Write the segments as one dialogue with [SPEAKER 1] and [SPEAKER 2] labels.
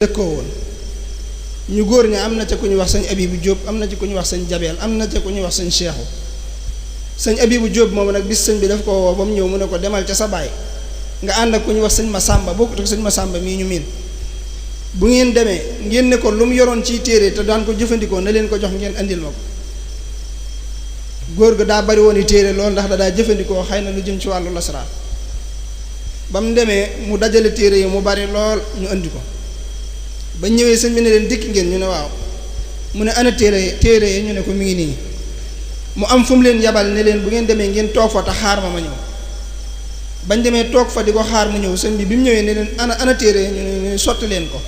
[SPEAKER 1] dëkkoo woon ñu góor ña am na ca ku ñu wax sëñ Abibu Jóob am na ci ku ñu wax sëñ Jabeel am na ca ku ñu wax sëñ Seexu sëñ Abibu Jóob moom nag bis sëñ bi daf ko woo ba mu ñëw mu ne ko demal ca sa baay nga ànd ak ku ñu wax sëñ Masamba bokkut ak sëñ Masamba mii ñu miin bu ngeen demee ngeen ne ko lu mu yoroon ciy téere te daan ko jëfandikoo na leen ko jox ngeen andil ma ko góor ga daa bari woon i téere loolu ndax da daa jëfandikoo xëy na lu jëm ci wàllu lasraar ba mu demee mu dajale téere yi mu bari lool ñu andi ko ba ñëwee sëñ bi ne leen dikk ngeen ñu ne waaw mu ne ana téere yi ñu ne ko mi ngi nii mu am fu mu leen yabal ne leen bu ngeen demee ngeen toog fa te xaar ma ñëw bañ demee toog fa di ko xaar mu ñëw sëñ bi mu ñëwee ne leen ana téere yi ñu ne sotti leen ko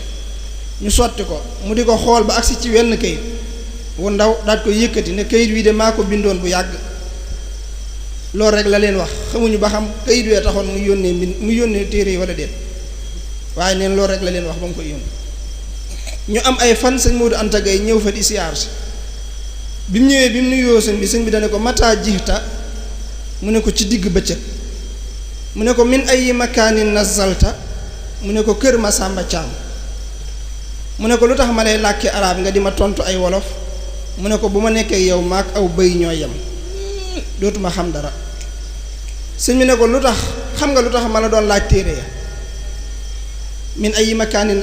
[SPEAKER 1] ñu sotti ko mu di ko xool ba agsi ci wenn kayit wu ndaw daat ko yëkkati ne kayit wi de maa ko bindoon bu yàgg loolu rek la leen wax xamuñu ba xam kayit wee taxoon mu yónnee téere yi wala déet waaye neen loolu rek la leen wax ba mu koy yónnee ñu am ay fan sëñ Modou Anta Gaye ñëw fa di siyaar si bi mu ñëwee bi mu nuyoo sëñ bi dane ko mata jixta mu ne ko ci digg bëccëg mu ne ko min ay makaanin nazalta mu ne ko kër Masamba Caam mu ne ko lu tax ma lay làkki arab nga di ma tontu ay wolof mu ne ko bu ma nekkee yow maak aw bëy ñooy yem dootuma xam dara sëñ bi ne ko lu tax xam nga lu tax ma la doon laaj téere ya min ay makaanin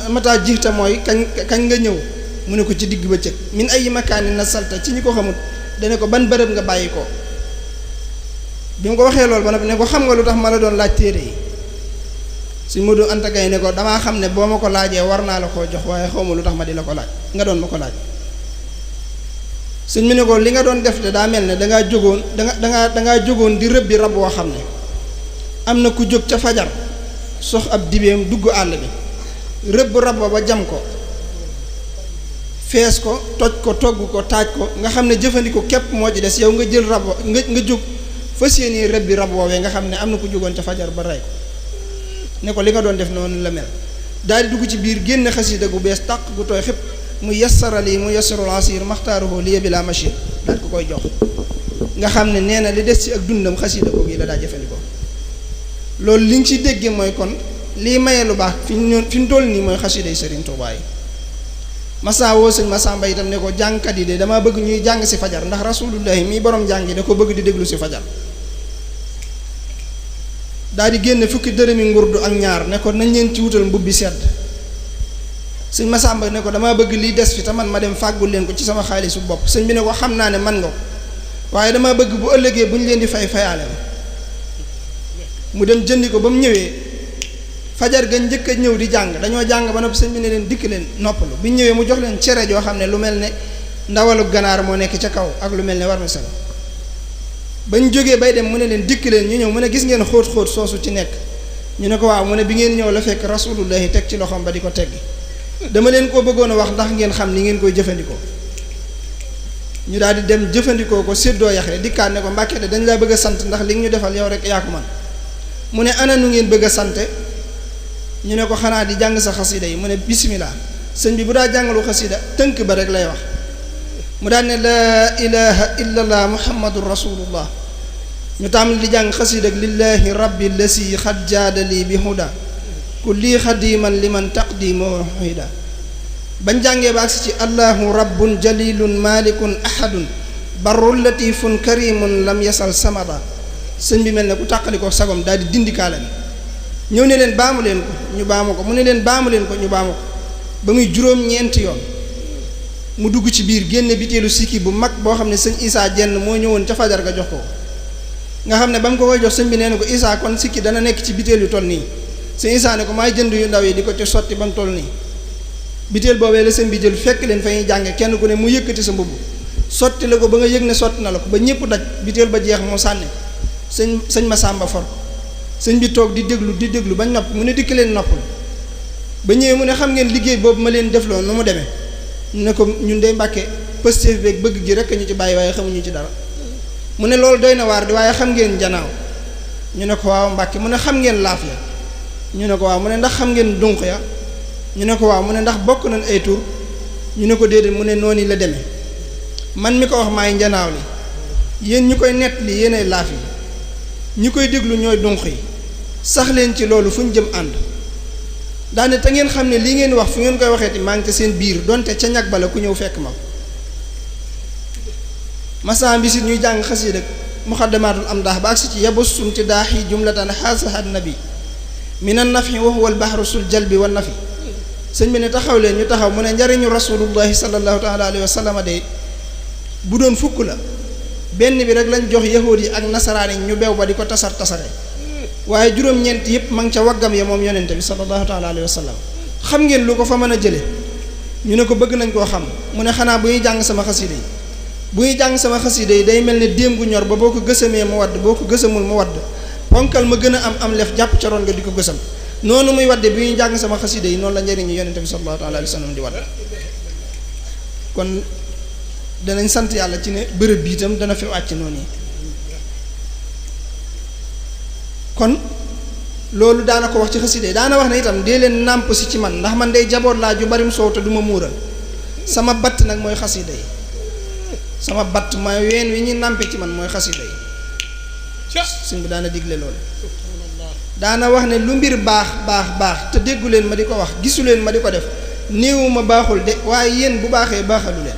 [SPEAKER 1] mata jixta mooy kañ nga ñëw mu ne ko ci digg bëccëg min ay makaanin nazalta ci ñi ko xamut dane ko ban bërëb nga bàyyi ko bi mu ko waxee loolu ba noppi ne ko xam nga lu tax ma la doon laaj téere yi Sëñ Modou Anta Gaye ne ko damaa xam ne boo ma ko laajee war naa la koo jox waaye xawma lu tax ma di la ko laaj nga doon ma ko laaj sëñ mi ne ko li nga doon def de daa mel ne dangaa jógoon di rëbbi rab woo xam ne am na ku jóg ca fajar sox ab dibeem dugg àll bi rëbb rab ba jam ko fees ko toj ko togg ko taaj ko nga xam ne jëfandikoo képp moo ci des yow nga jël rab nga jóg fas yéene rëbbi rab woowee nga xam ne am na ku jógoon ca fajar ba rey ko ne ko li nga doon def noonu la mel daal di dugg ci biir génn xasida gu bees tàq gu tooy xëpp mu yassarali mu yassarul asir maxtaaruhu liya bila machine daal ko koy jox nga xam ne nee na li des ci ak dundam xasida googu yi la daa jëfandikoo loolu li nga ci déggee mooy kon lii maye lu baax fi ñu toll nii mooy xasida yi Serigne Touba yi Massa woo sëñ Massamba itam ne ko jàngkat yi de damaa bëgg ñuy jàng si fajar ndax rasulullahi mii borom jàng yi da ko bëgg di déglu si fajar daal di génne fukki dërëmi ngurdu ak ñaar ne ko nañ leen ci wutal mbubbi sedd sëñ Massamba ne ko damaa bëgg lii des fi te man ma dem fàggul leen ko ci sama xaalisu bopp sëñ bi ne ko xam naa ne man nga ko waaye damaa bëgg bu ëllëgee bu ñu leen di fayaale ma mu dem jëndi ko ba mu ñëwee fajar ga njëkk a ñëw di jàng dañoo jàng ba noppi sëñ bi ne leen dikk leen noppalu bi ñu ñëwee mu jox leen cere joo xam ne lu mel ne ndawalu ganaar moo nekk ca kaw ak lu mel ne war na sel bañ jógee bay dem mu ne leen dikk leen ñu ñëw mu ne gis ngeen xóot-xóot soosu ci nekk ñu ne ko waaw mu ne bi ngeen ñëw la fekk rasulullahi teg ci loxoom ba di ko teggi dama leen koo bëggoon a wax ndax ngeen xam ni ngeen koy jëfandikoo ñu daal di dem jëfandikoo ko séddoo yaxe dikkaat ne ko Mbàkke de dañ laa bëgg a sant ndax li nga ñu defal yow rek yaa ko man mu ne ana nu ngeen bëgg a sante ñu ne ko xanaa di jàng sa xasida yi mu ne bismillah sëñ bi bu daa jàngalu xasida tënk ba rek lay wax mu daan ne laa ilaha illallah muhammadun rasulullah ñu tàmbali di jàng xasida ak lillahi rabbi lasi xad jaadali bi huda kulli xadiman liman taqdimoo huda bañ jàngee ba agsi ci allahu rabbun jalilun malikun ahadun barrun latifun karimun lam yasal samada sëñ bi mel ne ku tàqali ko sagom daal di dindi kaala bi ñëw ne leen baamu leen ko ñu baamu ko mu ne leen baamu leen ko ñu baamu ko ba muy juróom-ñeenti yoon mu dugg ci biir génne biteelu sikki bu mag boo xam ne sëñ Isaa jenn moo ñëwoon ca fajar ga jox ko nga xam ne ba mu ko koy jox sëñ bi nee na ko Isaa kon sikki dana nekk ci biteel yu toll nii sëñ Isaa ne ko maay jënd yu ndaw yi di ko ci sotti ba mu toll nii biteel boobee la sëñ bi jël fekk leen fa ñuy jànge kenn ku ne mu yëkkati sa mbubb sotti la ko ba nga yëg ne sotti na la ko ba ñëpp daj biteel ba jeex moo sànni sëñ Massamba for sëñ bi toog di déglu ba nopp mu ne dikk leen noppal ba ñëwee mu ne xam ngeen liggéey boobu ma leen defloo nu mu demee ñu ne ko ñun de Mbàkke pëstéef beeg bëgg gi rek ñu ci bàyyi waaye xamuñu ci dara mu ne loolu doy na waar di waaye xam ngeen janaaw ñu ne ko waaw Mbàkke mu ne xam ngeen laaf ya ñu ne ko waaw mu ne ndax xam ngeen dunq ya ñu ne ko waaw mu ne ndax bokk nañ ay tur ñu ne ko déedéet mu ne noonu la demee man mi ko wax maay njanaaw li yéen ñi koy nett li yéenay laaf yi ñi koy déglu ñooy dunq yi sax leen ci loolu fu ñu jëm ànd daane te ngeen xam ne lii ngeen wax fu ngeen koy waxeeti maa ngi te seen biir donte ca ñag bala ku ñëw fekk ma masan bisit ñuy jàng xasiida muxaddamaatul am daax ba agsi ci yabussum ti daaxi jumlatan xaasahat nabi minan nafi wa huwa al bahru sul jalbi wa nafi sëñ bi ne taxaw leen ñu taxaw mu ne njariñu rasulullahi sallallahu taala alayhi wa sallam de bu doon fukk la benn bi rek lañ jox yahuud yi ak nasaraan yi ñu beew ba di ko tasare waaye juróom-ñeent yëpp ma ngi ca waggam ya moom yonente bi sallallahu taala alayhi wa sallam xam ngeen lu ko fa mën a jële ñu ne ko bëgg nañ koo xam mu ne xanaa bu ñuy jàng sama xasida yi bu ñuy jàng sama xasida yi day mel ne déem gu ñor ba boo ko gësamee mu wadd boo ko gësamul mu wadd ponkal ma gën a am lef jàpp ca roon nga di ko gësam noonu muy wadde bi ñuy jàng sama xasida yi noonu la njëriñu yonente bi sallallahu alayhi wa sallam di wadd kon danañ sant yàlla ci ne bërëb bi itam dana fi wàcc noonu yi kon loolu daana ko wax ci xasida yi daana wax ne itam dee leen nàmp si ci man ndax man day jaboot laa ju barim soow te du ma muural sama batt nag mooy xasida yi sama batt mooy ween wi ñuy nàmpe ci man mooy xasida yi suñ bi daana digle loolu daana wax ne lu mbir baax te déggu leen ma di ko wax gisu leen ma di ko def néewu ma baaxul de waaye yéen bu baaxee baaxalu leen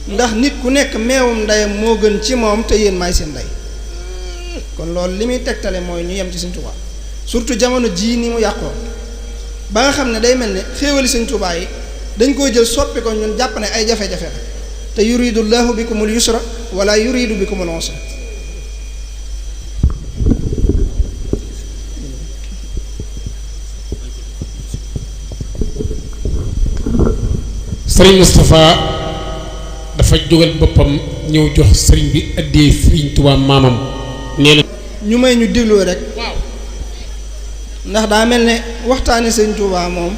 [SPEAKER 1] ndax nit ku nekk meewum ndeyam moo gën ci moom te yéen maay seen ndey kon loolu li muy tegtale mooy ñu yem ci Sëñ Tuubaa surtout jamono jii ni mu yàqoo ba nga xam ne day mel ne xéewali Sëñ Tuubaa yi dañ koy jël soppi ko ñun jàpp ne ay jafe-jafe la te yuridu llahu bikumul yusra wala yuridu bikumul usra
[SPEAKER 2] Sëriñ Moustapha dafa jógal boppam ñëw jox sëriñ bi addee Sëriñ Tuubaa maamam nee na
[SPEAKER 1] ñu may ñu dégloo rek ndax daa mel ne waxtaane Sëriñ Tuubaa moom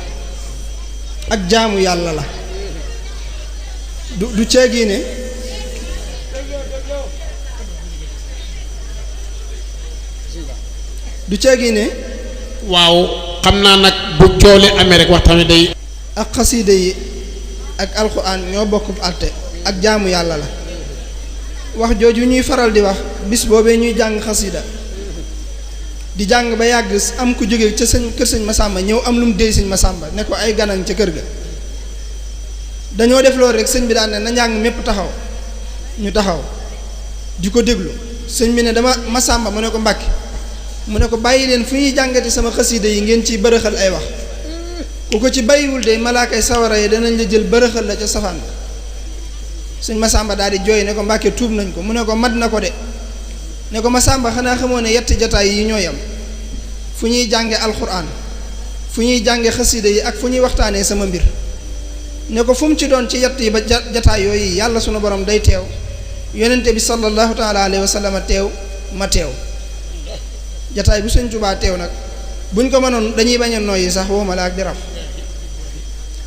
[SPEAKER 1] ak jaamu yàlla la du ceegi ne
[SPEAKER 2] waaw xam naa nag bu coole amee rek waxtaan wi day
[SPEAKER 1] ak xasiida yi ak alxuraan ñoo bokk àtte ak jaamu yàlla la wax jooju ñuy faral di wax bis boobee ñuy jàng xasiida di jàng ba yàgg am ku jóge ca kër sëñ Masamba ñëw am lu mu déy sëñ Masamba ne ko ay ganan ca kër ga dañoo def loolu rek sëñ bi daan ne na njàng mépp taxaw ñu taxaw di ko déglu sëñ bi ne dama Masamba mu ne ko Mbàkke mu ne ko bàyyi leen fu ñuy jàngati sama xasiida yi ngeen ciy bërëxal ay wax ku ko ci bàyyiwul de malaakay sawara yi danañ la jël bërëxal la ca safaan ba sëñ Masamba daal di jooy ne ko Mbàkke tuub nañ ko mu ne ko mat na ko de ne ko Masamba xanaa xamoo ne yetti jataay yi ñooy am fu ñuy jànge alxuraan fu ñuy jànge xasiida yi ak fu ñuy waxtaanee sama mbir ne ko fu mu ci doon ci yett yi ba jataay yooyu yàlla sunu borom day teew yonente bi sallallahu taala alayhi wa sallam teew ma teew jataay bu Sëñ Tuubaa teew nag buñ ko mënoon dañuy bañ a noyyi sax wooma la ak di raf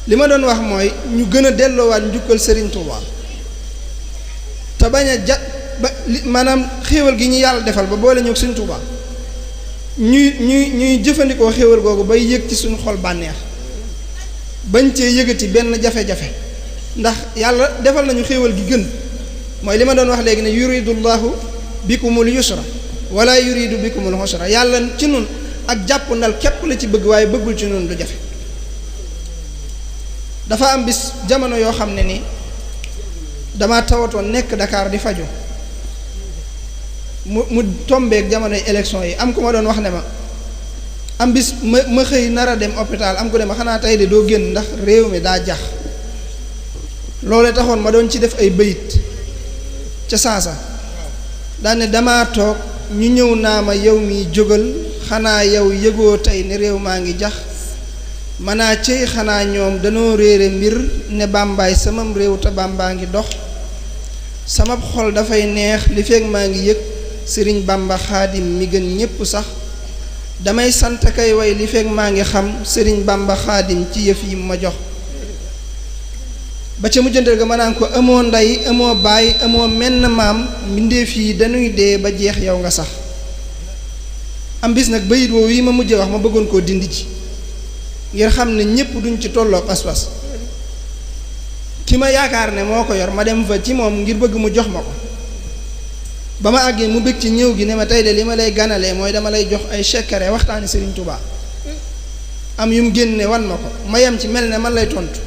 [SPEAKER 1] li ma doon wax mooy ñu gën a delloowaat njukkal Sëriñ Tuubaa te bañ a maanaam xéewal gi ñu yàlla defal ba boole ñëw Sëñ Tuubaa ñuy jëfandikoo xéewal googu bay yëg ci suñu xol bànneex bañ cee yëgati benn jafe-jafe ndax yàlla defal nañu xéewal gi gën mooy li ma doon wax léegi ne yuridullahu bikumul yusra wala yuridu bikumul usra yàlla ci nun ak jàpp ndal képp la ci bëgg waaye bëggul ci nun lu jafe dafa am bis jamono yoo xam ne ni dama tawatoon nekk Dakar di faju mu tombeek jamonoy élection yi am ku ma doon wax ne ma am bis ma xëy nar a dem hôpital am ku ne ma xanaa tey de doo génn ndax réew mi daa jax loole taxoon ma doon ci def ay bayit ca saasa daane dama toog ñu ñëw naa ma yow mi jógal xanaa yow yëgoo tey ne réew maa ngi jax manaa cey xanaa ñoom danoo réere mbir ne bàmbaay samam réew te bàmbaa ngi dox sama xol dafay neex li fekk maa ngi yëg sëriñ Bàmba xaadim mi gën ñépp sax damay sant kay way li fekk maa ngi xam sëriñ Bàmba xaadim ci yëf yi ma jox ba ca mujjantal ga ma naan ko amoo ndey amoo baay amoo menn maam mbindeef yi dañuy dee ba jeex yow nga sax am bis nag bayit woowu yi ma mujjee wax ma bëggoon koo dindi ci ngir xam ne ñépp duñ ci tolloo pas-pas ki ma yaakaar ne moo ko yor ma dem fa ci moom ngir bëgg mu jox ma ko ba ma àggee mu bëgg ci ñëw gi ne ma tey de li ma lay ganalee mooy dama lay jox ay secret waxtaani Sëriñ Tuubaa am yu mu génne wan ma ko ma yem ci mel ne man lay tontu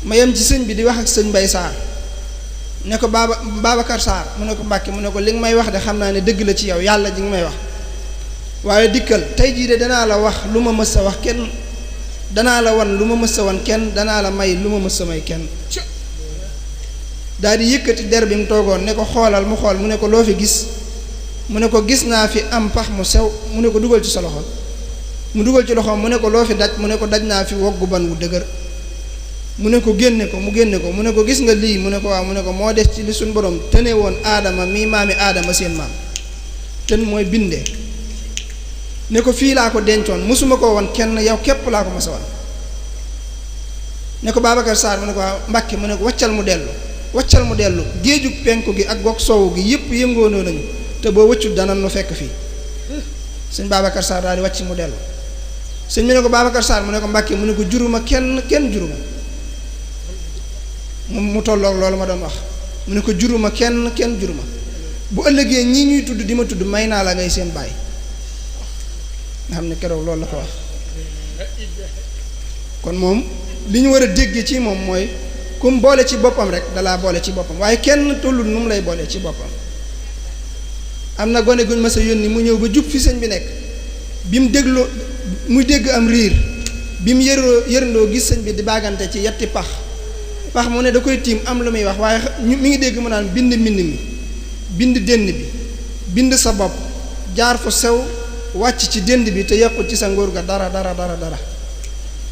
[SPEAKER 1] ma yem ci sëñ bi di wax ak sëñ Mbay Saar ne ko Babacar Saar mu ne ko Mbàkke mu ne ko li nga may wax de xam naa ne dëgg la ci yow yàlla ji nga may wax waaye dikkal tey jii de danaa la wax lu ma mës a wax kenn danaa la wan lu ma mës a wan kenn danaa la may lu ma mës a may kenn daal di yëkkati der bi mu toogoon ne ko xoolal mu xool mu ne ko loo fi gis mu ne ko gis naa fi am pax mu sew mu ne ko dugal ci sa loxo mu dugal ci loxoom mu ne ko loo fi daj mu ne ko daj naa fi woggu ban wu dëgër mu ne ko génne ko mu génne ko mu ne ko gis nga lii mu ne ko waaw mu ne ko moo des ci li suñ borom tëne woon aadama mii maami aadama seen maam tën mooy bindee ne ko fii laa ko dencoon mosuma ko woon kenn yow képp laa ko mos a wan ne ko Babacar Sarr mu ne ko waaw Mbàkke mu ne ko waccal mu dellu géejug penku gi ak goog soowu gi yëpp yëngoonoo nañu te boo wëccut dana nu fekk fii sëñ Babacar Sarr daal di wàcc mu dellu sëñ bi ne ko Babacar Sarr mu ne ko Mbàkke mu ne ko juruma kenn juruma mu tolloog loolu ma doon wax mu ne ko juruma kenn juruma bu ëllëgee ñii ñuy tudd di ma tudd may naa la ngay seen baay nga xam ne keroog loolu la ko wax kon moom li ñu war a dégg ci moom mooy kum boole ci boppam rek dalaa boole ci boppam waaye kenn tollul nu mu lay boole ci boppam am na gone guñ ma sa yónni mu ñëw ba jub fi sëñ bi nekk bi mu dégloo muy dégg am riir bi mu yërndoo gis sëñ bi di baagante ci yetti pax mu ne da koy tiim am lu muy wax waaye mi ngi dégg mu naan bind mbind mi bind dënn bi bind sa bopp jaar fu sew wàcc ci dënd bi te yàqut ci sa ngóor ga dara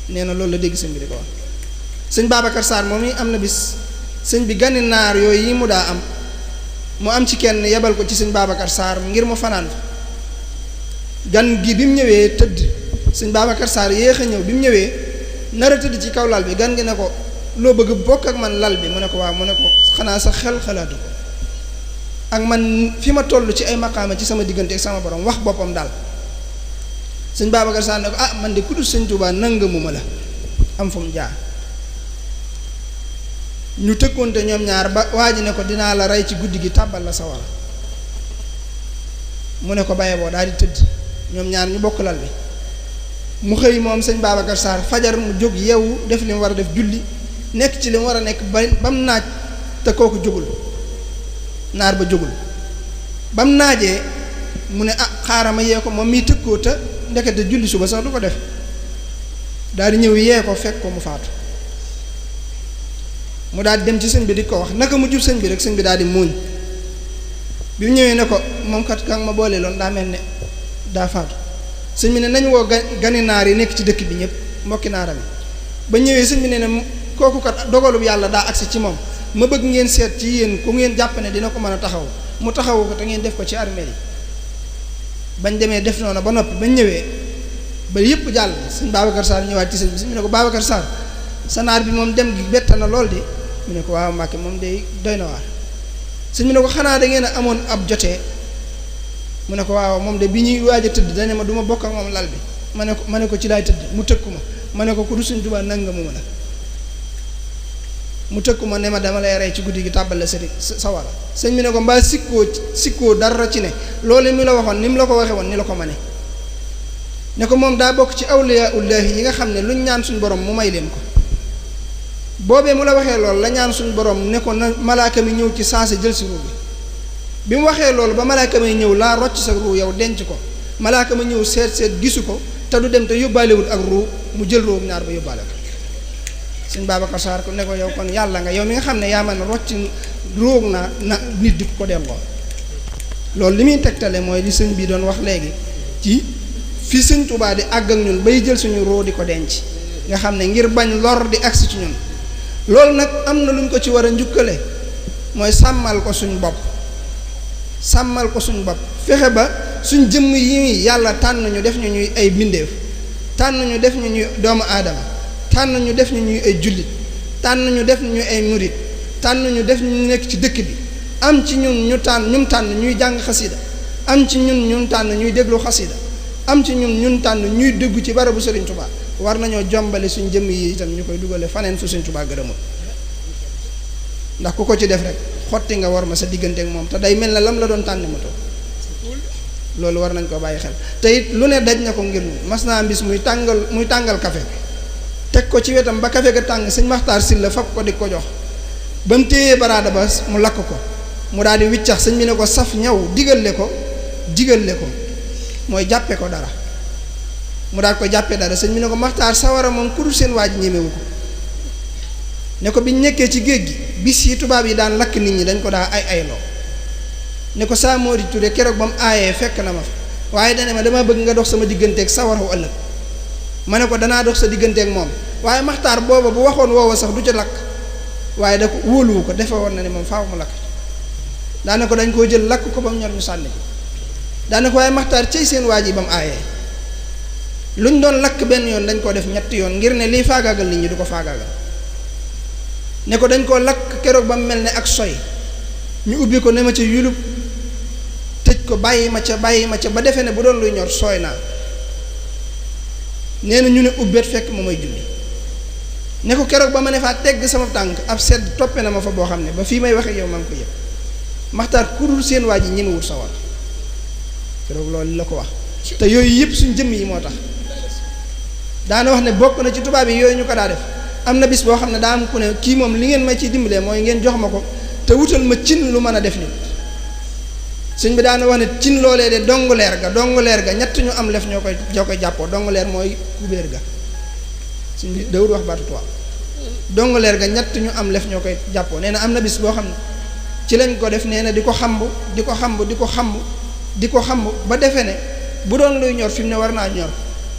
[SPEAKER 1] nee na loolu la dégg sëñ bi di ko wax sëñ Babacar Sarr moom yi am na bis sëñ bi gani naar yooyu yi mu daa am mu am ci kenn yebal ko ci sëñ Babacar Sarr ngir mu fanaan gan gi bi mu ñëwee tëdd sëñ Babacar Sarr yéex a ñëw bi mu ñëwee nar a tëdd ci kaw lal bi gan gi ne ko loo bëgg bokk ak man lal bi mu ne ko waaw mu ne ko xanaa sa xel xalaatu ko ak man fi ma toll ci ay maqaama ci sama diggante ak sama borom wax boppam daal sëñ Babacar Sarr ne ko ah man de ku dul sëñ Tuubaa nangamuma la am fu mu jaar ñu tëkkoonte ñoom ñaar ba waa ji ne ko dinaa la rey ci guddi gi tàbbal la sawara mu ne ko baye boo daal di tëdd ñoom ñaar ñu bokk lal bi mu xëy moom sëñ Babacar Sarr fajar mu jóg yeewu def li mu war a def julli nekk ci li mu war a nekk ba mu naaj te kooku jógul naar ba jógul ba mu naajee mu ne ah xaaral ma yee ko moom miy tëkkoo te ndekete julli suba sax du ko def daal di ñëw yee ko fekk ko mu faatu mu daal di dem ci sëñ bi di ko wax naka mu jub sëñ bi rek sëñ bi daal di muuñ bi mu ñëwee ne ko moom kat ka nga ma boole loon daa mel ne daa faatu sëñ bi ne nañ woo gani naar yi nekk ci dëkk bi ñëpp mbokki naaram yi ba ñëwee sëñ bi ne kooku kat dogalub yàlla daa agsi ci moom ma bëgg ngeen seet ci yéen ku ngeen jàpp ne dina ko mën a taxaw mu taxawu ko te ngeen def ko ci armeel yi bañ demee def noonu ba noppi bañ ñëwee ba yëpp jàll sëñ Babacar Sarr ñëwaat ci sëñ bi sëñ bi ne ko Babacar Sarr sa naar bi moom dem gi bett na lool de mu ne ko waaw Mbàkke moom de doy na waar sëñ bi ne ko xanaa da ngeen a amoon ab jotee mu ne ko waaw moom de bi ñuy waaj a tëdd dane ma du ma bokk ak moom lal bi ma ne ko ci laay tëdd mu tëkku ma ne ko ku du Sëñ Tuubaa nangamu ma la mu tëkku ma ne ma dama lay rey ci guddi gi tàbbal la sawara sëñ bi ne ko mbaa sikkoo dara ci ne loolu mi la waxoon ni mu la ko waxee woon ni la ko mane ne ko moom daa bokk ci awliyaullahi yi nga xam ne luñ ñaan suñ borom mu may leen ko boobee mu la waxee loolu la ñaan suñ borom ne ko na malaaka mi ñëw ci saase jël si ruu bi mu waxee loolu ba malaaka mi ñëw laa rocc sa ruu yow denc ko malaaka mi ñëw seet gisu ko te du dem te yóbbaalewul ak ruu mu jël ruu ñaar ba yóbbaale ko sëñ Babacar Sarr ko ne ko yow kon yàlla nga yow mi nga xam ne yaa mën a rocc róog na nit di ko delloo loolu li muy tegtale mooy li sëñ bi doon wax léegi ci fi sëñ Tuubaa di àgg ak ñun bay jël suñu roo di ko denc nga xam ne ngir bañ lor di agsi ci ñun loolu nag am na lu ñu ko ci war a njukkale mooy sàmmal ko suñ bopp fexe ba suñ jëmm yi yàlla tànn ñu def ñu ñuy ay bindeef tànn ñu def ñu ñuy doomu aadama tànn ñu def ñu ñuy ay jullit tànn ñu def ñu ay murit tànn ñu def ñu nekk ci dëkk bi am ci ñun tànn ñuy jàng xasida am ci ñun tànn ñuy déglu xasida am ci ñun tànn ñuy déggu ci barabu Sëriñ Tuubaa war nañoo jombale suñ jëmm yi itam ñu koy dugale faneen fu Sëriñ Tuubaa gërëmul ndax ku ko ci def rek xotti nga war ma sa diggante ak moom te day mel na lam la doon tànn ma toog loolu war nañ ko bàyyi xel te it lu ne daj na ko ngir mas naa bis muy tàngal café teg ko ci wetam ba café ga tàng sëñ Maxtaar Sylla fab ko di ko jox ba mu téyee baraada ba mu lakk ko mu daal di wiccax sëñ bi ne ko saf ñaw digale ko mooy jàppe ko dara mu daal ko jàppee dara sëñ bi ne ko Maxtaar sawara moom ku dul seen waaj ñemewu ko ne ko biñ nekkee ci géej gi bis yi tubaab yi daan lakk nit ñi dañ ko daa ayloo ne ko saa Mori Touré keroog ba mu aayee fekk na ma fa waaye dane ma dama bëgg nga dox sama digganteeg sawaraw ëllëg ma ne ko danaa dox sa digganteeg moom waaye Maxtaar booba bu waxoon woowa sax du ca lakk waaye da ko wóoluwu ko defe woon na ne moom faaw mu lakk daane ko dañ koo jël lakk ko ba mu ñor ñu sànni ko daane ko waaye Maxtaar cey seen waaj yi ba mu aayee luñ doon lakk benn yoon dañ koo def ñetti yoon ngir ne lii faagaagal nit ñi du ko faagaagal ne ko dañ koo lakk keroog ba mu mel ne ak soy ñu ubbi ko ne ma ca yulub tëj ko bàyyi ma ca ba defee ne bu doon luy ñor sooy naa nee na ñu ne ubbeet fekk ma may julli ne ko keroog ba ma ne faa tegg sama tànk ab sedd toppe na ma fa boo xam ne ba fii may waxe yow maa ngi ko yëg Maxtaar ku dul seen waa ji ñemewul sawar keroog loolu la ko wax te yooyu yëpp suñ jëmm yi moo tax daana wax ne bokk na ci tubaab yi yooyu ñu ko daa def am na bis boo xam ne daa am ku ne kii moom li ngeen ma ciy dimbalee mooy ngeen jox ma ko te wutal ma cin lu mën a def nit sëñ bi daana wax ne cin loolee de donguleer ga ñett ñu am lef ñoo koy jàppoo donguleer mooy kubéer ga sëñ bi dawul wax baatu tubaab donguleer ga ñett ñu am lef ñoo koy jàppoo nee na am na bis boo xam ne ci lañ ko def nee na di ko xamb ba defee ne bu doon luy ñor fi mu ne war naa ñor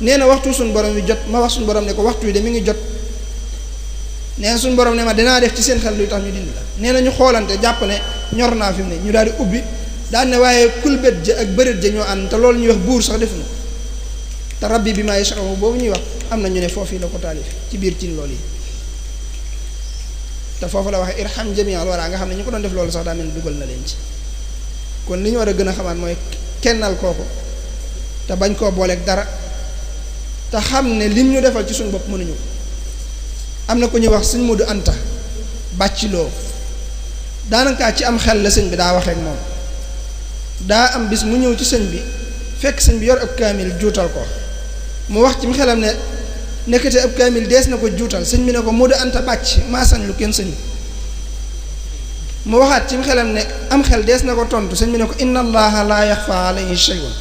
[SPEAKER 1] nee na waxtu suñu borom wi jot ma wax suñu borom ne ko waxtu wi de mi ngi jot nee na suñu borom ne ma dinaa def ci seen xel luy tax ñu dindi la nee na ñu xoolante jàpp ne ñor naa fi mu ne ñu daal di ubbi daan ne waaye kulbét ja ak bëreet ja ñoo ànd te loolu ñuy wax buur sax def na te rabbi bi maa yasha'u boobu ñuy wax am na ñu ne foofu la ko taalif ci biir cin loolu yi te foofu la waxee irham jami'al wara nga xam ne ñu ko doon def loolu sax daa mel dugal na leen ci kon li ñu war a gën a xamaat mooy kennal kooku te bañ koo booleeg dara te xam ne lim ñu defal ci suñu bopp mënuñu ko am na ku ñuy wax sëñ Modou Anta bàcciloo daanaka ci am xel la sëñ bi daa waxee ak moom daa am bis mu ñëw ci sëñ bi fekk sëñ bi yor ab kaamil juutal ko mu wax ci mu xelam ne nekkate ab kaamil dees na ko juutal sëñ bi ne ko Modou Anta bàcc maa sañ lu kenn sëñ mu waxaat ci mu xelam ne am xel dees na ko tontu sëñ bi ne ko inna allaha la yaxfa alayhi shay'un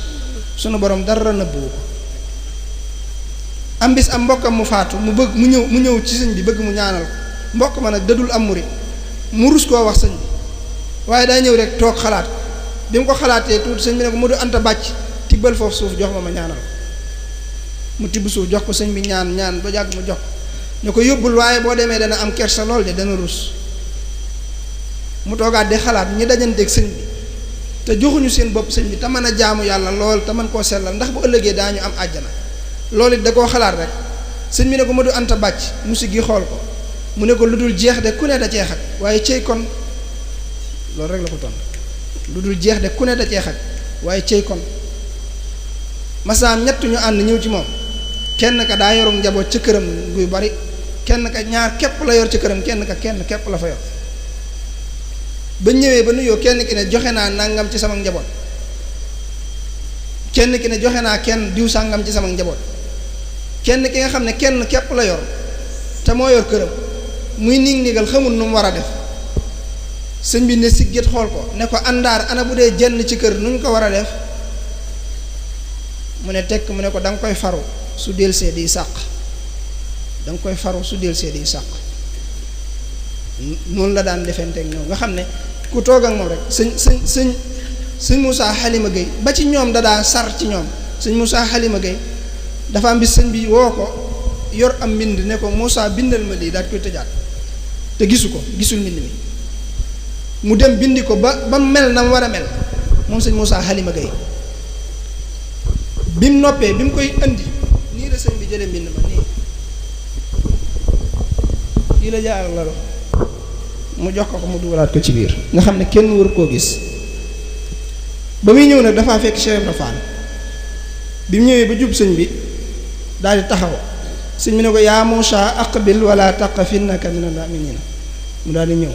[SPEAKER 1] sunu borom dara nëbbuwu ko am bis am mbokkam mu faatu mu ñëw ci sëñ bi bëgg mu ñaanal ko mbokk ma nag dadul am murit mu rus koo wax sëñ bi waaye daa ñëw rek toog xalaat bi mu ko xalaatee tuuti sëñ bi ne ko Modou Anta bàcc tibbal foofu suuf jox ma ñaanal ko mu tibb suuf jox ko sëñ bi ñaan ba jàgg mu jox ko ne ko yóbbul waaye boo demee dana am kersa lool de dana rus mu toogaat di xalaat ñi dajanteeg sëñ bi te joxuñu seen bopp sëñ bi te mën a jaamu yàlla lool te mën koo sellal ndax bu ëllëgee daañu am àjjana loolu it da koo xalaat rek sëñ bi ne ko Modou Anta bàcc musi gi xool ko mu ne ko lu dul jeex de ku ne da cee xaj waaye cey kon loolu rek la ko tontu lu dul jeex de ku ne da cee xaj waaye cey kon masaam ñett ñu ànd ñëw ci moom kenn ka daa yorum njaboot ca këram guy bari kenn ka ñaar képp la yor ca këram kenn képp la fa yor ba ñëwee ba nuyoo kenn ki ne joxe naa nangam ci sama njaboot kenn ki ne joxe naa kenn diw sàngam ci sama njaboot kenn ki nga xam ne kenn képp la yor te moo yor këram muy nigal xamul nu mu war a def sëñ bi ne siggét xool ko ne ko àndaar ana bu dee jenn ci kër nu ñu ko war a def mu ne tekk mu ne ko da nga koy faru su delsee di sàq da nga koy faru su delsee di sàq noonu la daan defenteeg ñoom nga xam ne ku toog ak moom rek sëñ Moussa Halima Gueye ba ci ñoom da daa sar ci ñoom sëñ Moussa Halima Gueye dafa am bis sëñ bi woo ko yor am mbind ne ko Moussa bindal ma lii daal koy tëjaat te gisul mbind mi mu dem bindi ko ba mel na mu war a mel moom sëñ Moussa Halima Gueye bi mu noppee bi mu koy indi nii la sëñ bi jëlee mbind ma nii lii la jaar la dox mu jox ko mu dugalaat ko ci biir nga xam ne kenn wër koo gis ba muy ñëw nag dafaa fekk Cheikh Ibra Fall bi mu ñëwee ba jub sëñ bi daal di taxaw sëñ bi ne ko yaa Muusaa aqbil wala taqaf innaka minal mu'miniin mu daal di ñëw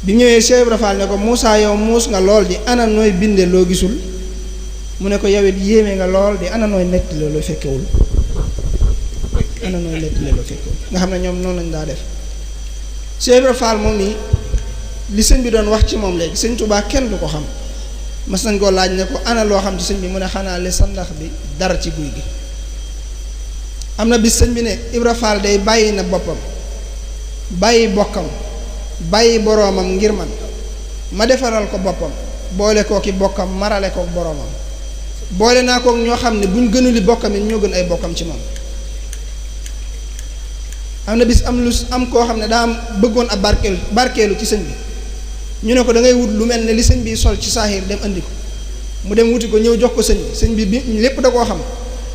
[SPEAKER 1] bi mu ñëwee Cheikh Ibra Fall ne ko Muusaa yow muus nga lool di ana nooy binde loo gisul mu ne ko yow it yéeme nga lool di ana nooy netti loolu fekkewul ana nooy netti loolu fekkewul nga xam ne ñoom noonu lañ daa def Cheikh Ibra Fall moom mi li sëñ bi doon wax ci moom léegi sëñ Tuubaa kenn du ko xam mas nañ koo laaj ne ko ana loo xam ci sëñ bi mu ne xanaa li sandax bi dara ci guy gi am na bis sëñ bi ne Ibra Fall day bàyyi na boppam bàyyi bokkam bàyyi boroomam ngir ma defaral ko boppam boole kooki bokkam marale kook boroomam boole naa kook ñoo xam ne buñ gënuli bokkam it ñoo gën ay bokkam ci moom am na bis am koo xam ne daa am bëggoon ab barkeelu ci sëñ bi ñu ne ko da ngay wut lu mel ne li sëñ bi sol ci saaxiir dem andi ko mu dem wuti ko ñëw jox ko sëñ bi lépp da koo xam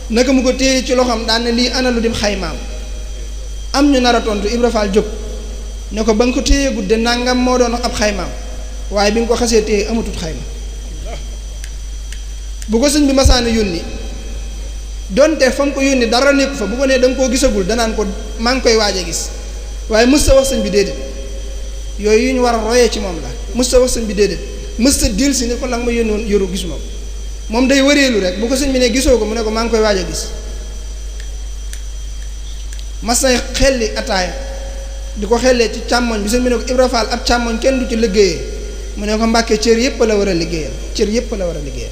[SPEAKER 1] naka mu ko téye ci loxoom daan ne lii ana lu dim xaymaam am ñu nar a tontu Ibra Fall jóg ne ko ba nga ko téye gudde nangam moo doon ab xaymaam waaye bi nga ko xasee téye amatut xayma bu ko sëñ bi masaana yónni donte fa mu ko yónni dara nekku fa bu ko nee da nga koo gisagul danaan ko maa ngi koy waaj a gis waaye mës sa wax sëñ bi déedéet yooyu yu ñu war a royee ci moom la mës sa wax sëñ bi déedéet mës sa dil si ne ko la nga ma yónni woon yoru gisuma ko moom day wëreelu rek bu ko sëñ bi ne gisoo ko mu ne ko maa ngi koy waaj a gis mas nay xelli ataaya di ko xellee ci càmmoñ bi sëñ bi ne ko Ibra Fall ab càmmoñ kenn du ci liggéeyee mu ne ko Mbàkke cër yépp la war a liggéeyal cër yépp la war a liggéeyal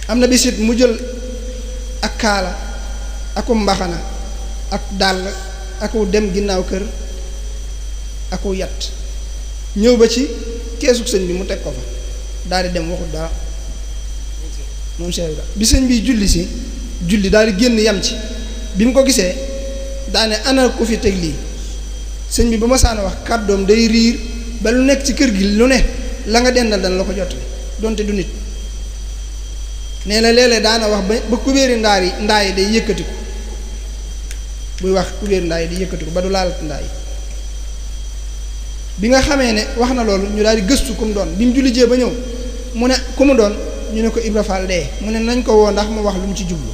[SPEAKER 1] am na bisit mu jël ak kaala aku mbaxana ak dàll aku dem ginnaaw kër aku yat ñëw ba ci keesug sëñ bi mu teg ko fa daal di dem waxut dara moom Cheikh Ibra bi sëñ bi julli daal di génn yam ci bi mu ko gisee daane ana ko fi teg lii sëñ bi ba ma saana wax kàddoom day riir ba lu nekk ci kër gi lu ne la nga dendal dana la ko jot donte du nit nee na léeg-léeg daana wax ba kubéeri ndaa yi day yëkkatiku buy wax kubéeri ndaa yi day yëkkatiku ba du laalat ndaa yi bi nga xamee ne wax na loolu ñu daal di gëstu ku mu doon bi mu julli jee ba ñëw mu ne ku mu doon ñu ne ko Ibra Fall dee mu ne nañ ko woo ndax mu wax lu mu ci jublu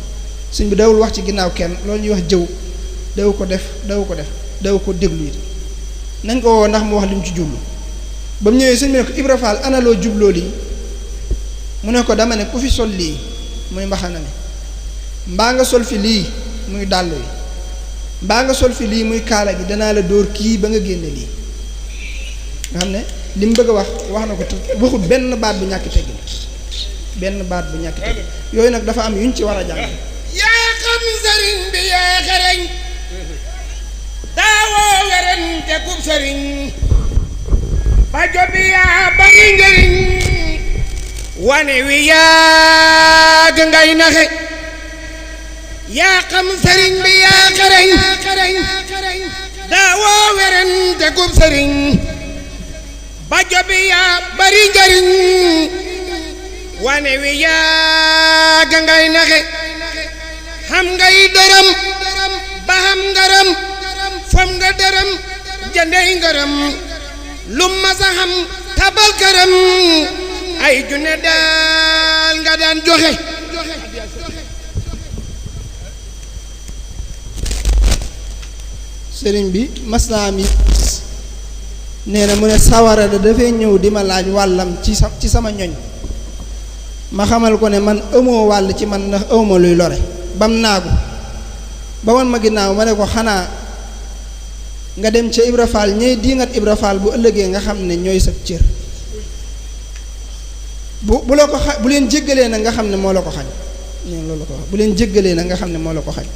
[SPEAKER 1] sëñ bi dawul wax ci ginnaaw kenn loolu ñuy wax jëw daw ko déglu it nañ ko woo ndax mu wax li mu ci jublu ba mu ñëwee sëñ bi ne ko Ibra Fall ana loo jubloo lii mu ne ko dama ne ku fi sol lii muy mbaxana mi mbaa nga sol fi lii muy dàll wi mbaa nga sol fi lii muy kaala gi danaa la dóor kii ba nga génne lii nga xam ne li mu bëgg a wax na ko te waxut benn baat bu ñàkk teggin yooyu nag dafa am yuñ ci war a jàng
[SPEAKER 3] yaa xam sëriñ bi yaa xereñ daawoo weren te kub sëriñ ba jobi yaa bari njëriñ wane wi yàgg ngay naxe yaa xam sëriñ bi yaa xereñ daawoo weren te kub sëriñ ba jobi yaa bari njëriñ wane wi yàgg ngay naxe xam ngay dërëm ba xam ngaram fam nga dërëm jëndey ngaram lu masa xam tabal këram ay junne daal nga daan joxe
[SPEAKER 1] sëriñ bi mas naa am it nee na mu ne sawara da dafay ñëw di ma laaj wàllam ci sama ñoñ ma xamal ko ne man amoo wàll ci man ndax awma luy lore bam naagu ba wan ma ginnaaw ma ne ko xanaa nga dem ca Ibra Fall ñey diingat Ibra Fall bu ëllëgee nga xam ne ñooy sa cër bu la ko bu leen jéggalee nag nga xam ne moo la ko xañ ñeen loolu la ko wax bu leen jéggalee nag nga xam ne moo la ko xañ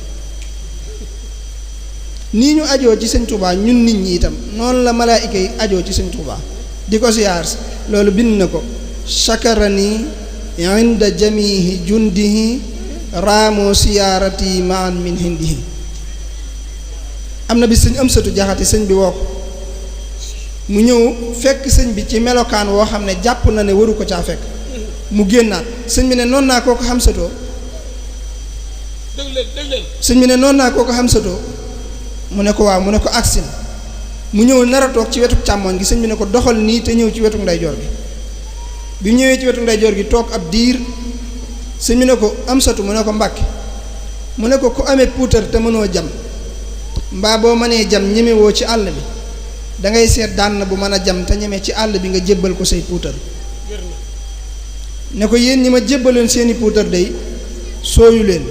[SPEAKER 1] nii ñu ajoo ci sëñ Touba ñun nit ñi itam noonu la malaayika yi ajoo ci sëñ Touba di ko siyaar loolu bind na ko shakarani inda jamihi jundihi raamoo siyaarati maan min hindihi am na bi sëñ Amsatu Jaxate sëñ bi woo ko mu ñëw fekk sëñ bi ci melokaan woo xam ne jàpp na ne waru ko caa fekk mu génnaat sëñ bi ne noonu naa koo ko xamsatoo sëñ bi ne noonu naa koo ko xamsatoo mu ne ko waaw mu ne ko aksin mu ñëw nar a toog ci wetu càmmoñ gi sëñ bi ne ko doxal nii te ñëw ci wetu ndeyjoor gi bi mu ñëwee ci wetu ndeyjoor gi toog ab diir sëñ bi ne ko amsatu mu ne ko mbàkke mu ne ko ku amee puutar te mënoo jam mbaa boo mënee jam ñemewoo ci àll bi dangay seet dànn bu mën a jam te ñeme ci àll bi nga jébbal ko say puutar ne ko yéen ñi ma jébbaloon seeni puutar day sooyu leen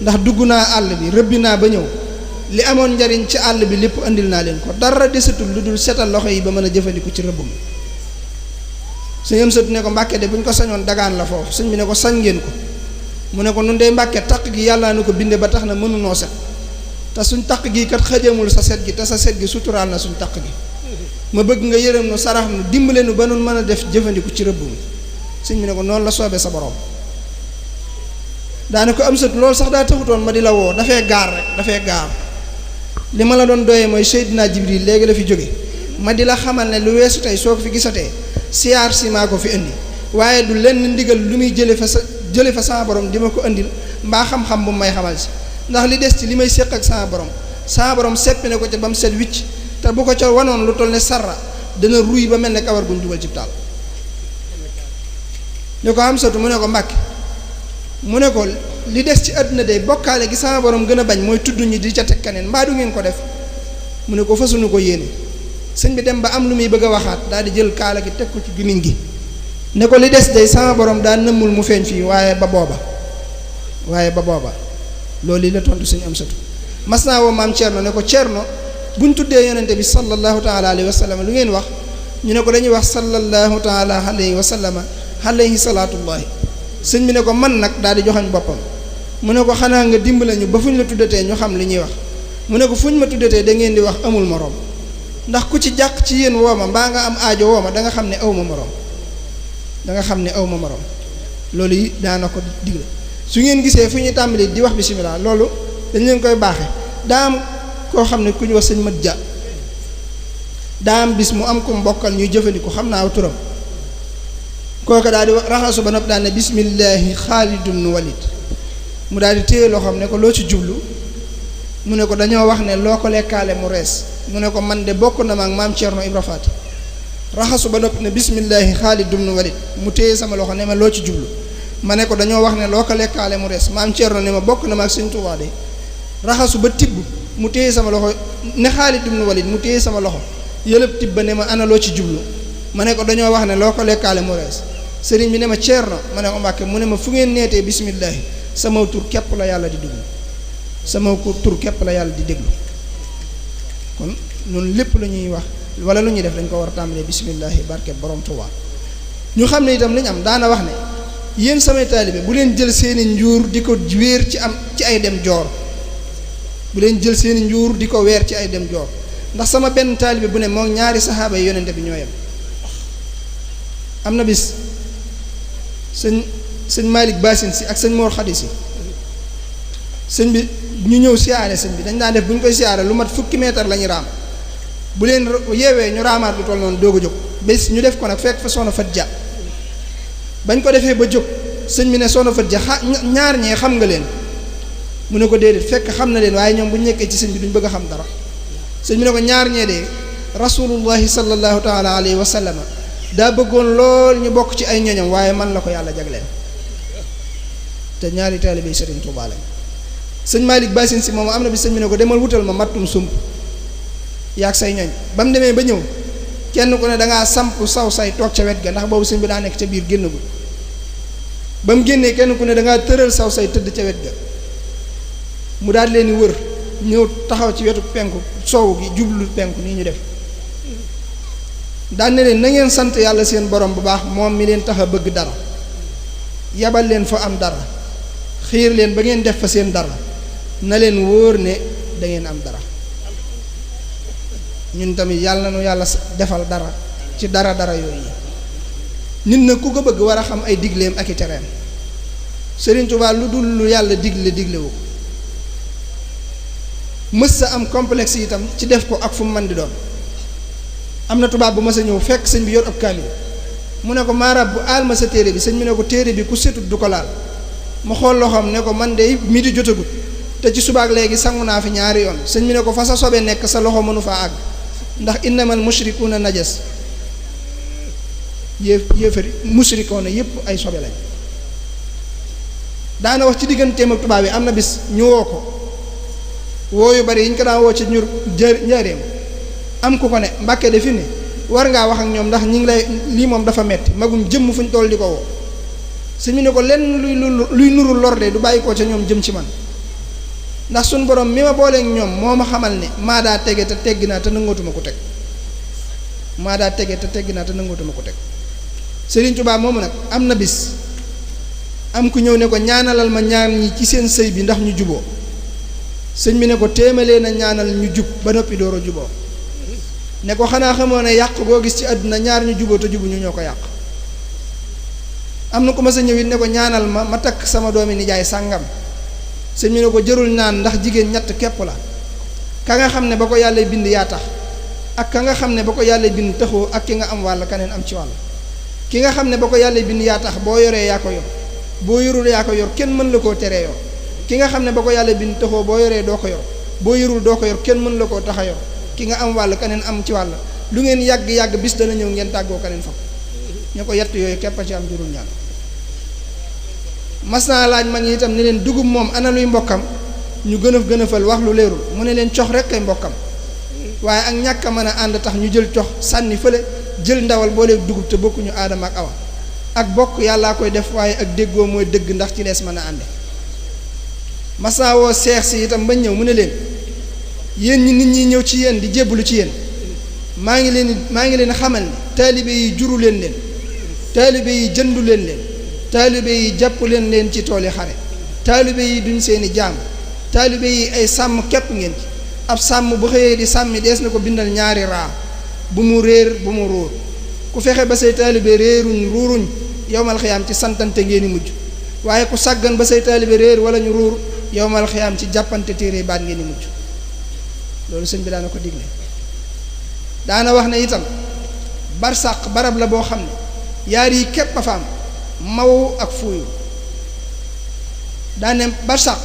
[SPEAKER 1] ndax dugg naa àll bi rëbbi naa ba ñëw li amoon njariñ ci àll bi lépp andil naa leen ko dara desatul lu dul setal loxo yi ba mën a jëfandiku ci rëbb mi sëñ am sët ne ko Mbàkke de bu ñu ko sañoon dagaan la foofu sëñ bi ne ko sañ ngeen ko mu ne ko nun dey Mbàkke taq gi yàllaa nu ko binde ba tax na mënunoo set te suñ taq gi kat xëjamul sa set gi te sa set gi suturaal na suñ taq gi ma bëgg nga yërëm nu sarax nu dimbale nu ba nun mën a def jëfandiku ci rëbb mi sëñ bi ne ko noonu la soobee sa borom daane ko am sët loolu sax daa taxutoon ma di la woo dafay gaar rek dafay gaar li ma la doon doyee mooy Seydina Jibril léegi la fi jóge ma di la xamal ne lu weesu tey soo ko fi gisatee siyaar si maa ko fi indi waaye du lenn ndigal lu muy jële fa sama borom di ma ko indil mbaa xam-xam bu may xamal si ndax li des ci li may séq ak sama borom seppi ne ko ca ba mu set wicc te bu ko ca wanoon lu toll ne sarra dana ruy ba mel ne kawar guñ dugal ci taal ne ko am satu mu ne ko Mbàkke mu ne ko li des ci àdduna de bokkaale gi sama borom gën a bañ mooy tudd ñi di ca teg keneen mbaa du ngeen ko def mu ne ko fasuñu ko yéene sëñ bi dem ba am lu muy bëgg a waxaat daal di jël kaala gi teg ko ci gimiñ gi ne ko li des de sama borom daa nëmmul mu feeñ fii waaye ba booba loolu yi la tontu sëñ am satu mas naa woo maam Thierno ne ko Thierno buñ tuddee yonente bi sallallahu taala alayhi wa sallam lu ngeen wax ñu ne ko dañuy wax sallallahu taala alayhi wa sallam alayhi salaatullahi sëñ bi ne ko man nag daal di joxañ boppam mu ne ko xanaa nga dimbale ñu ba fu ñu la tuddatee ñu xam li ñuy wax mu ne ko fu ñu ma tuddatee da ngeen di wax amul moroom ndax ku ci jàq ci yéen wooma mbaa nga am aajo wooma da nga xam ne aw ma moroom loolu yi daana ko digle su ngeen gisee fu ñuy tàmbali di wax bisimilah loolu dañ leen koy baaxe daa am koo xam ne ku ñu wax sëñ mat ja daa am bis mu am ko mbokkal ñuy jëfandiku xam naa aw turam kooka daal di raxasu ba nopp daal ne bismillahi xaalidun walid mu daal di téye loxoom ne ko loo ci jublu mu ne ko dañoo wax ne loo ko lekkaale mu rees mu ne ko man de bokk na ma ak maam Thierno Ibra Faati raxasu ba nopp ne bismillahi xaalidun walid mu téye sama loxo ne ma loo ci jublu ma ne ko dañoo wax ne loo ko lekkaale mu rees maam Thierno ne ma bokk na ma ak Sëñ Tuubaa de raxasu ba tibb mu téye sama loxo ne xaalidun walid mu téye sama loxo yëlëb tibb ba ne ma ana loo ci jublu ma ne ko dañoo wax ne loo ko lekkaale mu rees sëriñ bi ne ma Thierno ma ne ko Mbàkke mu ne ma fu ngeen neetee bismillahi sama tur képp la yàlla di déglu sama tur képp la yàlla di déglu kon noonu lépp lu ñuy wax wala lu ñuy def dañ ko war a tàmbalee bismillahi barke borom Tuubaa ñu xam ne itam li ñu am daana wax ne yéen samay taalibe bu leen jël seeni njuur di ko wéer ci ay dem joor bu leen jël seeni njuur di ko weer ci ay dem joor ndax sama benn taalibe bu ne moom ñaari saxaaba yi yonente bi ñoo yem am na bis sëñ Malick Bassine si ak sëñ Mor Khady si sëñ bi ñu ñëw siyaare sëñ bi dañ daan def bu ñu koy siyaare lu mat fukki meetar la ñu raam bu leen yeewee ñu raamaat lu toll noonu doog a jóg bés ñu def ko nag fekk fa soxna Fat Ja bañ ko defee ba jóg sëñ bi ne soxna Fat Ja ñaar ñee xam nga leen mu ne ko déedéet fekk xam na leen waaye ñoom bu ñu nekkee ci sëñ bi duñ bëgg a xam dara sëñ bi ne ko ñaar ñee de rasulullahi sallallahu taala alayhi wa sallam daa bëggoon lool ñu bokk ci ay ñoñam waaye man la ko yàlla jagleel te ñaari taalibe yi Sëriñ Tuubaa lañ sëñ Malick Bassine si moom am na bi sëñ bi ne ko demal wutal ma mattum sump yaag say ñoñ ba mu demee ba ñëw kenn ku ne dangaa samp saw say toog ca wet ga ndax boobu sëñ bi daa nekk ca biir génnagul ba mu génnee kenn ku ne dangaa tëral saw say tëdd ca wet ga mu daal leen di wër ñëw taxaw ci wetu penku soow gi jublu penku nii ñu def daan ne leen na ngeen sant yàlla seen borom bu baax moom mi leen tax a bëgg dara yabal leen fa am dara xiir leen ba ngeen def fa seen dara na leen wóor ne da ngeen am dara ñun tamit yàlla na nu yàlla defal dara ci dara yooyu nit na ku ko bëgg war a xam ay digleem ak i tereem Sëriñ Tuubaa lu dul lu yàlla diglewu ko mës sa am complexe itam ci def ko ak fu mu mën di doon am na tubaab bu ma sa ñëw fekk sëñ bi yor ab kaamil mu ne ko maarab bu aal ma sa téere bi sëñ bi ne ko téere bi ku setut du ko laal mu xool loxoom ne ko man de midi jotagut te ci subaak léegi sangu naa fi ñaari yoon sëñ bi ne ko fa sa sobe nekk sa loxo mënu faa àgg ndax innamal mushrikuuna najas yéefari mushrikuuna yépp ay sobe lañ daana wax ci digganteem ak tubaab yi am na bis ñu woo ko woo yu bari yi ñu ko daan woo ci ñur njaareem am ku ko ne Mbàkke de fi ne war ngaa wax ak ñoom ndax ñi ngi lay lii moom dafa metti magum jëmm fu ñu toll di ko woo sëñ bi ne ko lenn luy nuru lor de du bàyyi ko ca ñoom jëm ci man ndax suñ borom mi ma booleeg ñoom moo ma xamal ne maa daa tege te tegg naa te nangootuma ko teg maa daa tege te tegg naa te nangootuma ko teg Sëriñ Tuubaa moomu nag am na bis am ku ñëw ne ko ñaanalal ma ñaar ñi ci seen sëy bi ndax ñu juboo sëñ bi ne ko téemalee na ñaanal ñu jub ba noppi door a juboo ne ko xanaa xamoo ne yàq goo gis ci àdduna ñaar ñu juboo te jubu ñu ñoo ko yàq am na ku ma sa ñëw it ne ko ñaanal ma takk sama doomi nijaay sàngam sëñ bi ne ko jërul naan ndax jigéen ñett képp la ka nga xam ne ba ko yàlla bind yaa tax ak ka nga xam ne ba ko yàlla bind taxoo ak ki nga am wàll keneen am ci wàll ki nga xam ne ba ko yàlla bind yaa tax boo yoree yaa ko yor boo yorul yaa ko yor kenn mën la koo teree yor ki nga xam ne ba ko yàlla bind taxoo boo yoree doo ko yor boo yorul doo ko yor kenn mën la koo tax a yor ki nga am wàll keneen am ci wàll lu ngeen yàgg-yàgg bis dana ñëw ngeen tàggoo keneen fa ñu ko yett yooyu képp a ci am jurul ñaan mas naa laaj mag ñi itam ne leen dugub moom ana luy mbokkam ñu gënëfal wax lu leerul mu ne leen cox rek kay mbokkam waaye ak ñàkk a mën a ànd tax ñu jël cox sànni fële jël ndawal booleeg dugub te bokkuñu aadama ak awa ak bokk yàllaa koy def waaye ak déggoo mooy dëgg ndax ci lees mën a ànde mas naa woo seex si itam ba ñëw mu ne leen yéen ñi nit ñi ñëw ci yéen di jébbalu ci yéen maa ngi leen xamal ne taalibe yi juru leen taalibe yi jëndu leen taalibe yi jàpp leen ci tooli xare taalibe yi duñ seeni jaam taalibe yi ay sàmm képp ngeen ci ab sàmm bu xëyee di sàmmi dees na ko bindal ñaari raa bu mu réer bu mu ruur ku fexe ba say taalibe réeruñ ruuruñ yowmal xiyaam ci santante ngeen di mujj waaye ku sàggan ba say taalibe réer wala ñu ruur yowmal xiyaam ci jàppante téere baat ngeen di mujj loolu sëñ bi daana ko digle daana wax ne itam barsàq barab la boo xam ne yaar yi képp a fa am maw ak fuuyu daane barsàq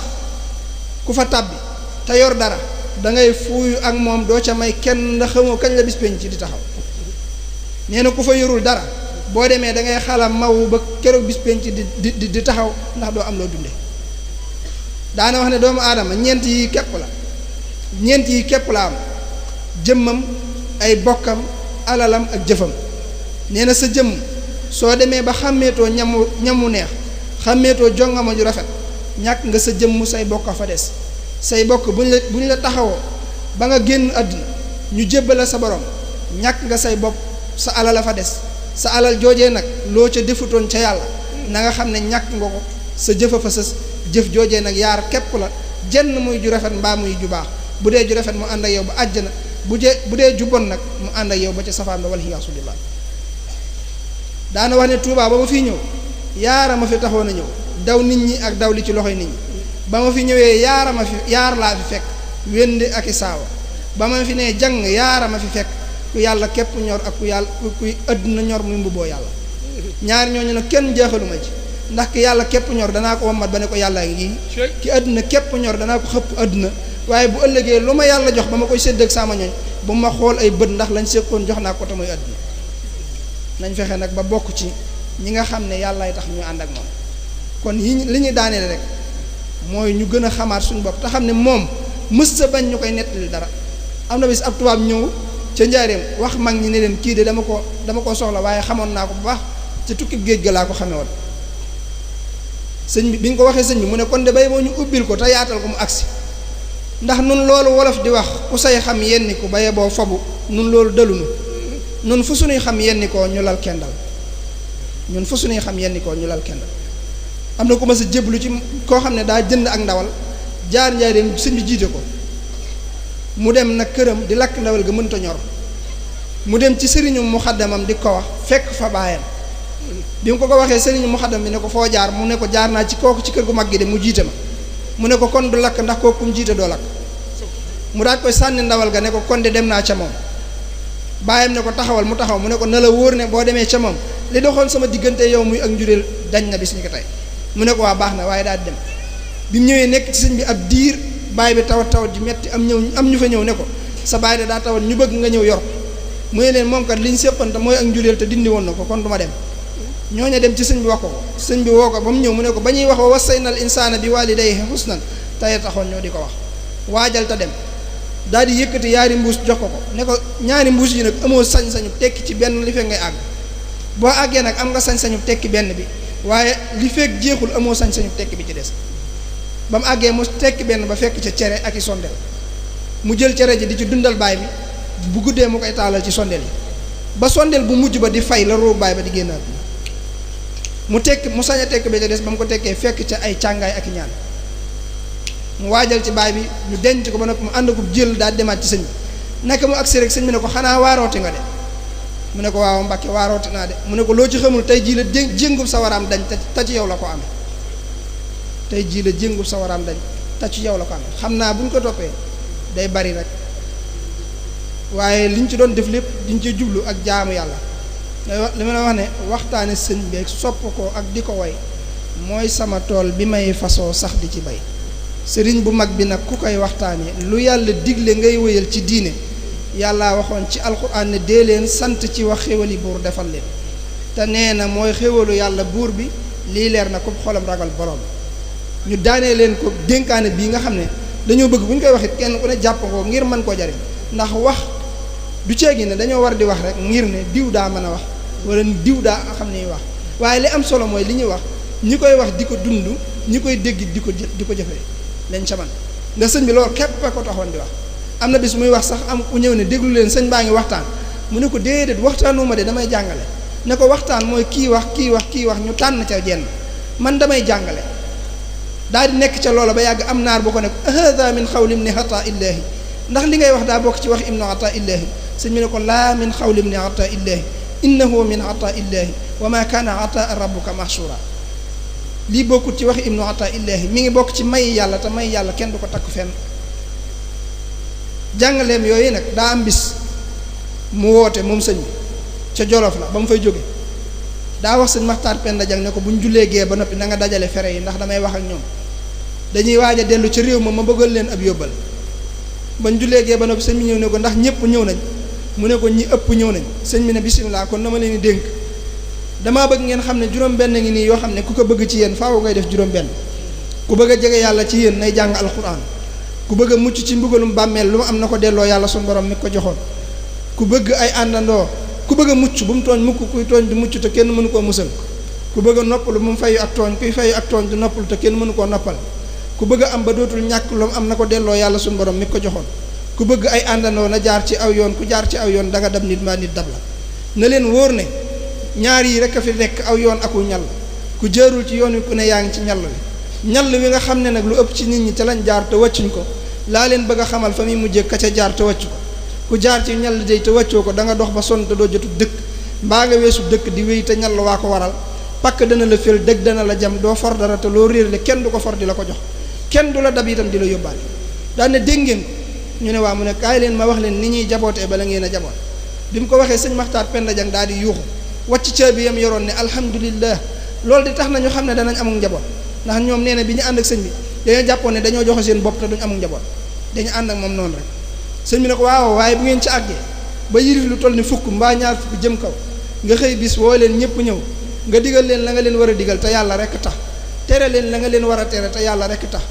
[SPEAKER 1] ku fa tàbbi te yor dara da ngay fuuyu ak moom doo ca may kenn ndax xamoo kañ la bis penc ci di taxaw nee na ku fa yorul dara boo demee da ngay xala maw ba keroog bis penc di taxaw ndax doo am loo dunde daana wax ne doomu aadama ñeent yi képp la am jëmmam ay bokkam alalam ak jëfam nee na sa jëmm soo demee ba xàmmeetoo ñamu neex xàmmeetoo jongama ju rafet ñàkk nga sa jëmm say bokk fa des say bokk bu ñu la taxawoo ba nga génn àdduna ñu jébbala sa borom ñàkk nga say bopp sa alal a fa des sa alal joojee nag loo ca defutoon ca yàlla na nga xam ne ñàkk nga ko sa jëfa fa sës jëf joojee nag yaar képp la jenn muy ju rafet mbaa muy ju baax bu dee ju rafet mu ànd ak yow ba àjjana bu dee ju bon nag mu ànd ak yow ba ca safaan ba wal hiyaasu billah daana wax ne Tuubaa ba ma fiy ñëw yaara ma fi taxoon a ñëw daw nit ñi ak daw li ci loxoy nit ñi ba ma fi ñëwee yaar laa fi fekk wénd ak i saawa ba ma fi nee jàng yaara ma fi fekk ku yàlla képp ñor ak kuy àdduna ñor muy mbubboo yàlla ñaar ñooñu nag kenn jeexaluma ci ndax ki yàlla képp ñor danaa ko wammat ba ne ko yàlla ngi ki àdduna képp ñor danaa ko xëpp àdduna waaye bu ëllëgee lu ma yàlla jox ba ma koy sédd ak sama ñooñ bu ma xool ay bët ndax lañ séqoon jox naa ko te muy àdduna nañ fexe nag ba bokk ci ñi nga xam ne yàllaay tax ñu ànd ak moom kon li ñuy daaneel rek mooy ñu gën a xamaat suñu bopp te xam ne moom mës sa bañ ñu koy nettali dara am na bis ab tubaab ñëw ca njaareem wax mag ñi ne leen kii de dama ko soxla waaye xamoon naa ko bu baax ca tukkib géej ga laa ko xamee woon sëñ bi ñu ko waxee sëñ bi mu ne kon de bay moo ñu ubbil ko te yaatal ko mu agsi ndax nun loolu wolof di wax ku say xam yenni ko baye boo fabu nun loolu dalunu nun fu suñuy xam yenni koo ñu lal kendal ñun fu suñuy xam yenni koo ñu lal kendal am na ku ma sa jéblu ci koo xam ne daa jënd ak ndawal jaar njaareem sëñ bi jiite ko mu dem nag këram di lakk ndawal ga mënta ñor mu dem ci sëriñu muxaddamam di ko wax fekk fa baayam bi mu ko waxee sëriñu muxaddam bi ne ko foo jaar mu ne ko jaar naa ci kooku ci kër gu mag gi de mu jiite ma mu ne ko kon du lakk ndax kooku mu jiite doo lakk mu daat koy sànni ndawal ga ne ko kon de dem naa ca moom baayam ne ko taxawal mu taxaw mu ne ko na la wóor ne boo demee ca moom li doxoon sama diggante yow muy ak njureel dañ na bis ni ko tey mu ne ko waa baax na waaye daal dem bi mu ñëwee nekk ci sëñ bi ab diir baay bi tawat ji metti am ñu fa ñëw ne ko sa baay de daa tawat ñu bëgg nga ñëw yor mu ne leen moom kat li ñu séqante mooy ak njureel te dindi woon na ko kon du ma dem ñooñu dem ci sëñ bi wax ko sëñ bi woo ko ba mu ñëw mu ne ko ba ñuy wax wa wasaynal insaana bi waalidayhi husnan tey taxoon ñoo di ko wax waajal te dem daal di yëkkati yaari mbuus jox ko ne ko ñaari mbuus yi nag amoo sañ-sañu tekki ci benn li fekk ngay àgg boo àggee nag am nga sañ-sañu tekki benn bi waaye li fekk jeexul amoo sañ-sañu tekki bi ci des ba mu àggee mu tekki benn ba fekk ca cere ak i sondeel mu jël cere ji di ci dundal baay bi bu guddee mu koy taalal ci sondeel yi ba sondeel bu mujj ba di fay la roobu baay ba di génnaat mu tekk mu sañ a tekk bi ca des ba mu ko tekkee fekk ca ay càngaay ak i ñaan mu waajal ci baay bi ñu denc ko ba noppi mu ànd ko jël daal demaat ci sëñ bi naka mu agsi rek sëñ bi ne ko xanaa waarooti nga de mu ne ko waaw Mbàkke waarooti naa de mu ne ko loo ci xamul tey jii la jéngub sa waraam dañ te ci yow la ko amee tey jii la jéngub sa waraam dañ te ci yow la ko amee xam naa bu ñu ko toppee day bari rek waaye liñ ci doon def lépp diñ ci jublu ak jaamu yàlla li ma la wax ne waxtaane sëñ bi sopp ko ak di ko woy mooy sama tool bi may fasoo sax di ci bay sëriñ bu mag bi nag ku koy waxtaane lu yàlla digle ngay wéyal ci diine yàlla waxoon ci alxuraan ne dee leen sant ci wax xéwali buur defal leen te nee na mooy xéwalu yàlla buur bi lii leer na ko xolam ragal borom ñu daanee leen ko dénkaane bii nga xam ne dañoo bëgg bu ñu koy waxit kenn ku ne jàpp ko ngir mën koo jariñ ndax wax du ceegi ne dañoo war di wax rek ngir ne diw daa mën a wax wala diw daa xam ne wax waaye li am solo mooy li ñuy wax ñi koy wax di ko dund ñi koy dégg di ko jëfee lañ ca man nga sëñ bi loolu képp a ko taxoon di wax am na bis muy wax sax am ku ñëw ne déglu leen sëñ baa ngi waxtaan mu ne ko déedéet waxtaanuma de damay jàngale ne ko waxtaan mooy kii wax ñu tànn ca jenn man damay jàngale daal di nekk ca loola ba yàgg am naar bu ko ne hada min xawli ibni ata illahi ndax li ngay wax daa bokk ci wax ibnu ata illahi sëñ bi ne ko laa min xawli ibni ata illahi innahu min ata illahi wa ma kaana ata rabbuka mahshura lii bokkut ci wax ibnu ata illahi mi ngi bokk ci may yàlla te may yàlla kenn du ko takk fenn jàngaleem yooyu nag daa am bis mu woote moom sëñ bi ca Jolof la ba mu fay jóge daa wax sëñ Maxtaar Penda Jang ne ko bu ñu jullee gee ba noppi na nga dajale fere yi ndax damay wax ak ñoom dañuy waaj a dellu ca réew ma bëggal leen ab yóbbal ba ñu jullee gee ba noppi sëñ bi ñëw ne ko ndax ñëpp ñëw nañ mu ne ko ñi ëpp ñëw nañ sëñ bi ne bisimilah kon dama leen di dénk damaa bëgg ngeen xam ne juróom-benn ngi nii yoo xam ne ku ko bëgg ci yéen faaw ngay def juróom-benn ku bëgg a jege yàlla ci yéen nay jàng alxuraan ku bëgg a mucc ci mbugalum bàmmeel lu mu am na ko delloo yàlla suñu borom mi ko joxoon ku bëgg ay àndandoo ku bëgg a mucc bu mu tooñ mukk kuy tooñ du mucc te kenn mënu koo musal ku bëgg a noppalu bu mu fayu ak tooñ kuy fayu ak tooñ du noppalu te kenn mënu koo noppal ku bëgg a am ba dootul ñàkk lu mu am na ko delloo yàlla suñu borom mi ko joxoon ku bëgg ay àndandoo na jaar ci aw yoon ku jaar ci aw yoon danga dab nit maa nit dab la na leen wóor ne ñaar yi rek a fi nekk aw yoon aku ñal ku jaarul ci yoon wi ku ne yaa ngi ci ñal wi ñal wi nga xam ne nag lu ëpp ci nit ñi ca lañ jaar te wàccuñ ko laa leen bëgg a xamal fa muy mujjee ka ca jaar te wàccu ko ku jaar ci ñal day te wàccoo ko da nga dox ba sonn te doo jotu dëkk mbaa nga weesu dëkk di wéy te ñal waa ko waral pakk dana la fel dëgg dana la jam doo for dara te loo réerle kenn du ko for di la ko jox kenn du la dab itam di la yóbbaale daan ne dégg ngeen ko ñu ne waa mu ne kaay leen ma wax leen ni ñuy jabootee bala ngeen a jaboot bi mu ko waxee sëñ Maxtaar Penda Jang daal di yuuxu wàcc caabi yam yoroon ne alhamdulillah loolu di tax na ñu xam ne danañ amul njaboot ndax ñoom nee na bi ñu ànd ak sëñ bi dañoo jàppoon ne dañoo joxe seen bopp te duñ amul njaboot dañu ànd ak moom noonu rek sëñ bi ne ko waaw waaye bu ngeen ci àggee ba yirif lu toll ni fukk mbaa ñaar fukk jëm kaw nga xëy bis woo leen ñëpp ñëw nga digal leen la nga leen war a digal te yàlla rek tax tere leen la nga leen war a tere te yàlla rek tax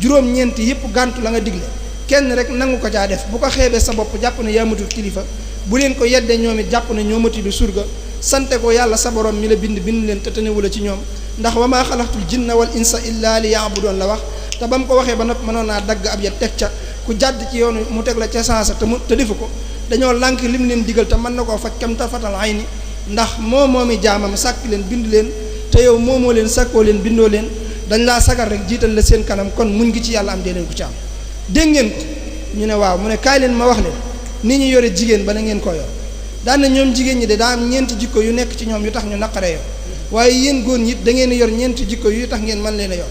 [SPEAKER 1] juróom-ñeent yëpp gàntu la nga digle kenn rek nangu ko caa def bu ko xeebee sa bopp jàpp ne yaa matul kilifa bu leen ko yeddee ñoom it jàpp ne ñoo mati du surga sante ko yàlla sa borom mi la bind leen te tënewula ci ñoom ndax wa maa xalaqtul jinna wal insa illa li ya'budun la wax te ba mu ko waxee ba noppi mënoon naa dagg ab ya teg ca ku jàdd ci yoonu mu teg la ca sansa te defu ko dañoo lànk lim leen digal te mën na koo faj kam tarfatal ayni ndax moomi jaamam sàkk leen bind leen te yow moomoo leen sàkkoo leen bindoo leen dañ laa sagar rek jiital la seen kanam kon mun ngi ci yàlla am dee leen ko ci am dégg ngeen ko ñu ne waaw mu ne kaay leen ma wax leen ni ñu yore jigéen ba na ngeen koo yor daan na ñoom jigéen ñi de daa am ñeenti jikko yu nekk ci ñoom yu tax ñu naqaree yor waaye yéen góor ñi it da ngeen yor ñeenti jikko yu tax ngeen mën leen a yor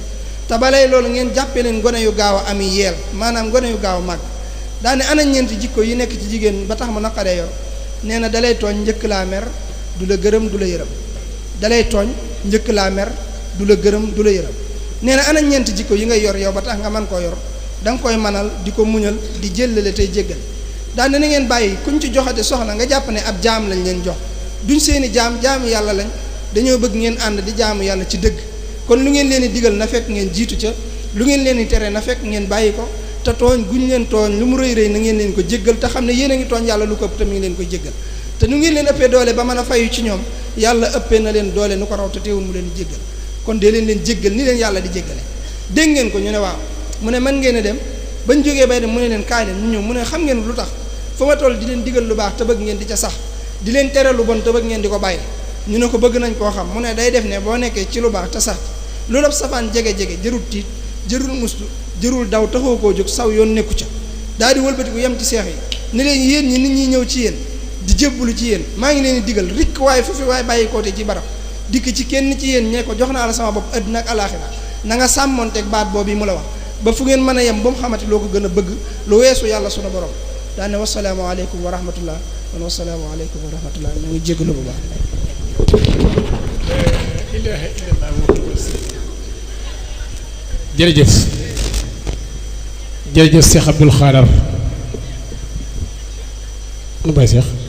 [SPEAKER 1] te balay loolu ngeen jàppee leen gone yu gaaw a ami yeel maanaam gone yu gaaw a màgg daane ana ñeenti jikko yi nekk ci jigéen ba tax ma naqaree yor nee na dalay tooñ njëkk laa mer du la gërëm du la yërëm dalay tooñ njëkk laa mer du la gërëm du la yërëm nee na ana ñeenti jikko yi ngay yor yow ba tax nga mën koo yor da nga koy manal di ko muñal di jëllale tey jéggal daane na ngeen bàyyi kuñ ci joxate soxna nga jàpp ne ab jaam lañ leen jox duñ seeni jaamu yàlla lañ dañoo bëgg ngeen ànd di jaamu yàlla ci dëgg kon lu ngeen leen di digal na fekk ngeen jiitu ca lu ngeen leen di tere na fekk ngeen bàyyi ko te tooñ guñ leen tooñ lu mu rëy rëy na ngeen leen ko jéggal te xam ne yéen a ngi tooñ yàlla lu ko ëpp te mi ngi leen koy jéggal te nu ngeen leen ëppee doole ba mën a fayu ci ñoom yàlla ëppee na leen doole nu ko raw te teewul mu leen di jéggal kon dee leen jéggal ni leen yàlla di jéggale dégg ngeen ko ñu ne waaw mu ne mën ngeen a dem bañ jógee bay dem mu ne leen kaay leen ñu ñëw mu ne xam ngeen lu tax fa ma toll di leen digal lu baax te bëgg ngeen di ca sax di leen tere lu bon te bëgg ngeen di ko bàyyi ñu ne ko bëgg nañ koo xam mu ne day def ne boo nekkee ci lu baax te sax loolu ab safaan jege-jege jërul tiit jërul mustu jërul daw taxoo koo jóg saw yoon nekku ca daal di wëlbatiku yem ci seex yi ne leen yéen ñi nit ñi ñëw ci yéen di jébbalu ci yéen maa ngi leen di digal rikk waaye fu fi waaye bàyyi koote ci barab dikk ci kenn ci yéen ñee ko jox naa la sama bopp àddina ak alaaxira na nga sàmmonteeg baat boobu yi mu la wax ba fu ngeen mën a yem ba mu xamante loo ko gën a bëgg lu weesu yàlla sunu borom daane wasalaamu aleykum wa rahmatullah man wasalaamu aleykum wa rahmatullah ñoo ngi jégalu bu baax
[SPEAKER 2] ilaha illallah jërëjëf jërëjëf Cheikh Abdoul Khadar nu bay Cheikh